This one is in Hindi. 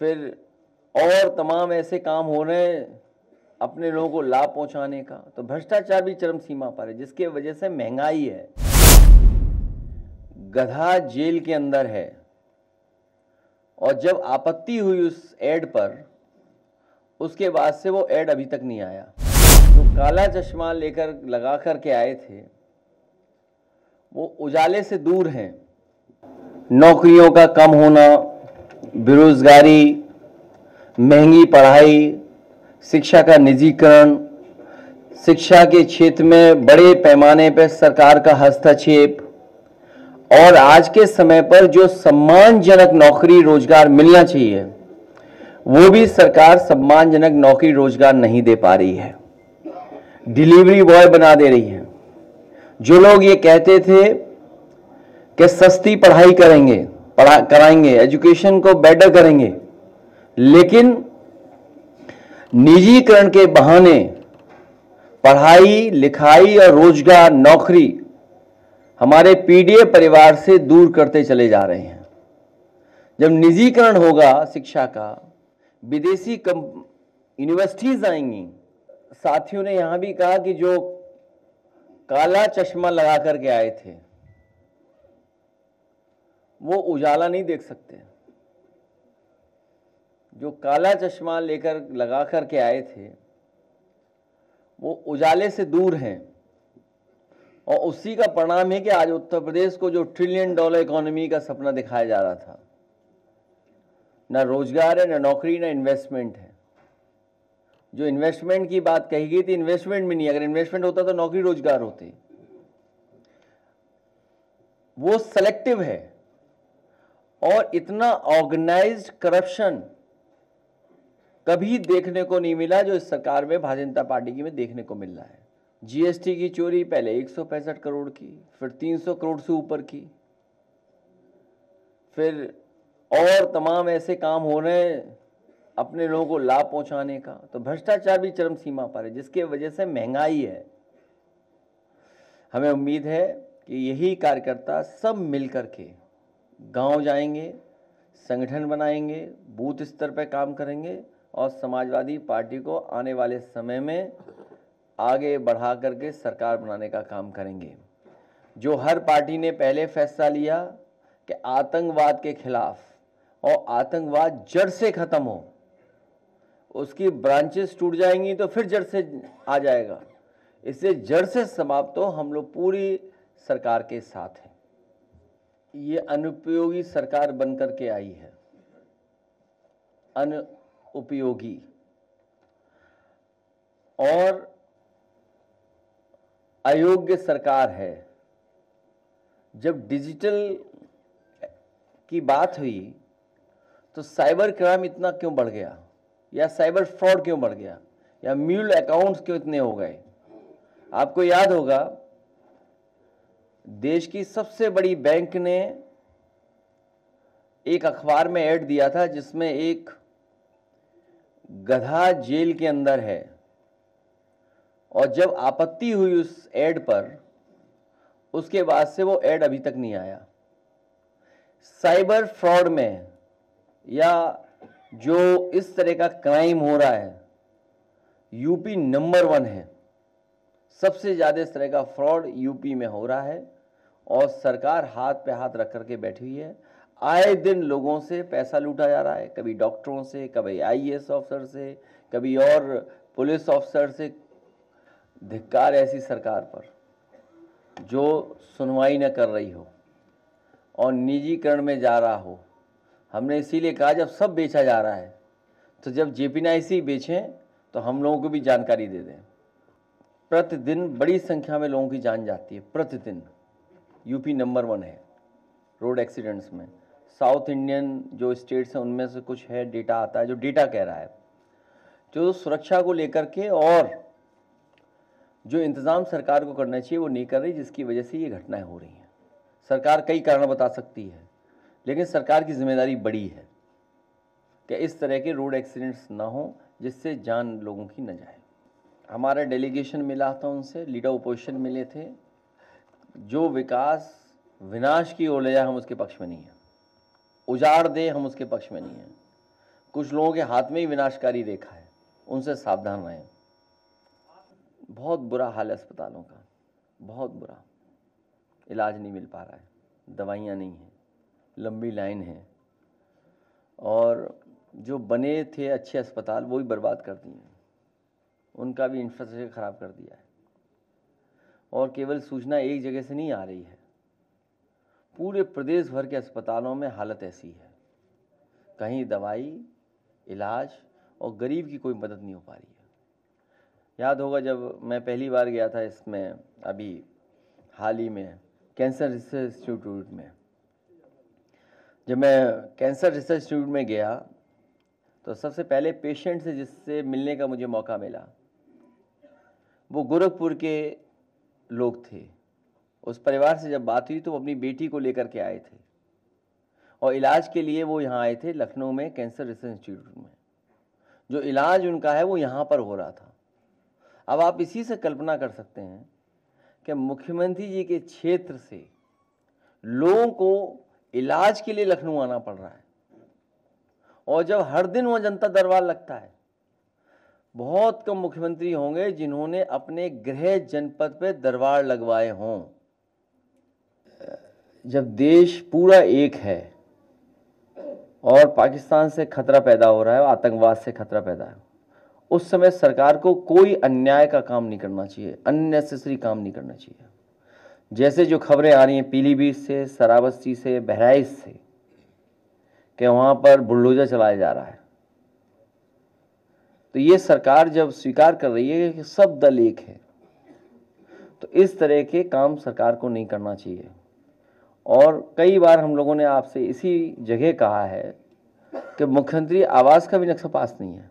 फिर और तमाम ऐसे काम हो रहे हैं अपने लोगों को लाभ पहुंचाने का। तो भ्रष्टाचार भी चरम सीमा पर है, जिसके वजह से महंगाई है। गधा जेल के अंदर है, और जब आपत्ति हुई उस एड पर, उसके बाद से वो एड अभी तक नहीं आया। जो काला चश्मा लेकर लगा कर के आए थे वो उजाले से दूर हैं। नौकरियों का कम होना, बेरोजगारी, महंगी पढ़ाई, शिक्षा का निजीकरण, शिक्षा के क्षेत्र में बड़े पैमाने पर सरकार का हस्तक्षेप, और आज के समय पर जो सम्मानजनक नौकरी रोजगार मिलना चाहिए वो भी सरकार सम्मानजनक नौकरी रोजगार नहीं दे पा रही है। डिलीवरी बॉय बना दे रही है। जो लोग ये कहते थे कि सस्ती पढ़ाई कराएंगे, एजुकेशन को बेटर करेंगे, लेकिन निजीकरण के बहाने पढ़ाई लिखाई और रोजगार नौकरी हमारे पीडीए परिवार से दूर करते चले जा रहे हैं। जब निजीकरण होगा शिक्षा का, विदेशी यूनिवर्सिटीज आएंगी। साथियों ने यहां भी कहा कि जो काला चश्मा लगा करके आए थे वो उजाला नहीं देख सकते। जो काला चश्मा लगा करके आए थे वो उजाले से दूर हैं, और उसी का परिणाम है कि आज उत्तर प्रदेश को जो $1 ट्रिलियन इकोनॉमी का सपना दिखाया जा रहा था, ना रोजगार है, ना नौकरी, ना इन्वेस्टमेंट है। जो इन्वेस्टमेंट की बात कही गई थी, इन्वेस्टमेंट भी नहीं। अगर इन्वेस्टमेंट होता तो नौकरी रोजगार होते। वो सेलेक्टिव है, और इतना ऑर्गेनाइज्ड करप्शन कभी देखने को नहीं मिला जो इस सरकार में भारतीय जनता पार्टी की में देखने को मिल रहा है। जीएसटी की चोरी पहले 165 करोड़ की, फिर 300 करोड़ से ऊपर की, फिर और तमाम ऐसे काम हो रहे हैं अपने लोगों को लाभ पहुंचाने का। तो भ्रष्टाचार भी चरम सीमा पर है, जिसके वजह से महंगाई है। हमें उम्मीद है कि यही कार्यकर्ता सब मिलकर के गांव जाएंगे, संगठन बनाएंगे, बूथ स्तर पर काम करेंगे, और समाजवादी पार्टी को आने वाले समय में आगे बढ़ा करके सरकार बनाने का काम करेंगे। जो हर पार्टी ने पहले फैसला लिया कि आतंकवाद के खिलाफ, और आतंकवाद जड़ से खत्म हो, उसकी ब्रांचेस टूट जाएंगी तो फिर जड़ से आ जाएगा। इससे जड़ से समाप्त हो, हम लोग पूरी सरकार के साथ हैं। ये अनुपयोगी सरकार बनकर के आई है, अनुपयोगी। और अयोग्य सरकार है। जब डिजिटल की बात हुई तो साइबर क्राइम इतना क्यों बढ़ गया, या साइबर फ्रॉड क्यों बढ़ गया, या म्यूल अकाउंट्स क्यों इतने हो गए? आपको याद होगा, देश की सबसे बड़ी बैंक ने एक अखबार में ऐड दिया था जिसमें एक गधा जेल के अंदर है, और जब आपत्ति हुई उस ऐड पर, उसके बाद से वो ऐड अभी तक नहीं आया। साइबर फ्रॉड में या जो इस तरह का क्राइम हो रहा है, यूपी नंबर 1 है। सबसे ज्यादा इस तरह का फ्रॉड यूपी में हो रहा है, और सरकार हाथ पे हाथ रख करके बैठी हुई है। आए दिन लोगों से पैसा लूटा जा रहा है, कभी डॉक्टरों से, कभी आईएएस ऑफिसर से, कभी और पुलिस ऑफिसर से। धिक्कार ऐसी सरकार पर जो सुनवाई न कर रही हो और निजीकरण में जा रहा हो। हमने इसीलिए कहा जब सब बेचा जा रहा है तो जब जेपीएनआईसी बेचें तो हम लोगों को भी जानकारी दे दें। प्रतिदिन बड़ी संख्या में लोगों की जान जाती है, प्रतिदिन। यूपी नंबर 1 है रोड एक्सीडेंट्स में। साउथ इंडियन जो स्टेट्स हैं उनमें से कुछ है, डेटा आता है जो डेटा कह रहा है। जो सुरक्षा को लेकर के और जो इंतजाम सरकार को करना चाहिए वो नहीं कर रही, जिसकी वजह से ये घटनाएं हो रही हैं। सरकार कई कारण बता सकती है, लेकिन सरकार की जिम्मेदारी बड़ी है कि इस तरह के रोड एक्सीडेंट्स ना हो जिससे जान लोगों की न जाए। हमारा डेलीगेशन मिला था उनसे, लीडर अपोजिशन मिले थे। जो विकास विनाश की ओर ले जाए हम उसके पक्ष में नहीं हैं, उजाड़ दे हम उसके पक्ष में नहीं हैं। कुछ लोगों के हाथ में ही विनाशकारी रेखा है, उनसे सावधान रहें। बहुत बुरा हाल है अस्पतालों का, बहुत बुरा। इलाज नहीं मिल पा रहा है, दवाइयाँ नहीं हैं, लंबी लाइन है, और जो बने थे अच्छे अस्पताल वो भी बर्बाद कर दिए, उनका भी इंफ्रास्ट्रक्चर ख़राब कर दिया है। और केवल सूचना एक जगह से नहीं आ रही है, पूरे प्रदेश भर के अस्पतालों में हालत ऐसी है, कहीं दवाई, इलाज और गरीब की कोई मदद नहीं हो पा रही है। याद होगा जब मैं पहली बार गया था इसमें, अभी हाल ही में कैंसर रिसर्च इंस्टीट्यूट में, जब मैं कैंसर रिसर्च इंस्टीट्यूट में गया तो सबसे पहले पेशेंट से जिससे मिलने का मुझे मौका मिला वो गोरखपुर के लोग थे। उस परिवार से जब बात हुई तो वो अपनी बेटी को लेकर के आए थे और इलाज के लिए वो यहाँ आए थे लखनऊ में कैंसर रिसर्च इंस्टीट्यूट में। जो इलाज उनका है वो यहाँ पर हो रहा था। अब आप इसी से कल्पना कर सकते हैं कि मुख्यमंत्री जी के क्षेत्र से लोगों को इलाज के लिए लखनऊ आना पड़ रहा है, और जब हर दिन वह जनता दरबार लगता है, बहुत कम मुख्यमंत्री होंगे जिन्होंने अपने गृह जनपद पे दरबार लगवाए हों। जब देश पूरा एक है और पाकिस्तान से खतरा पैदा हो रहा है, आतंकवाद से खतरा पैदा है, उस समय सरकार को कोई अन्याय का काम नहीं करना चाहिए, अननेसेसरी काम नहीं करना चाहिए। जैसे जो खबरें आ रही हैं पीलीभीत से, श्रावस्ती से, बहराइच से, कि वहाँ पर बुलडोजर चलाया जा रहा है, तो ये सरकार जब स्वीकार कर रही है कि सब दल एक है, तो इस तरह के काम सरकार को नहीं करना चाहिए। और कई बार हम लोगों ने आपसे इसी जगह कहा है कि मुख्यमंत्री आवास का भी नक्शा पास नहीं है।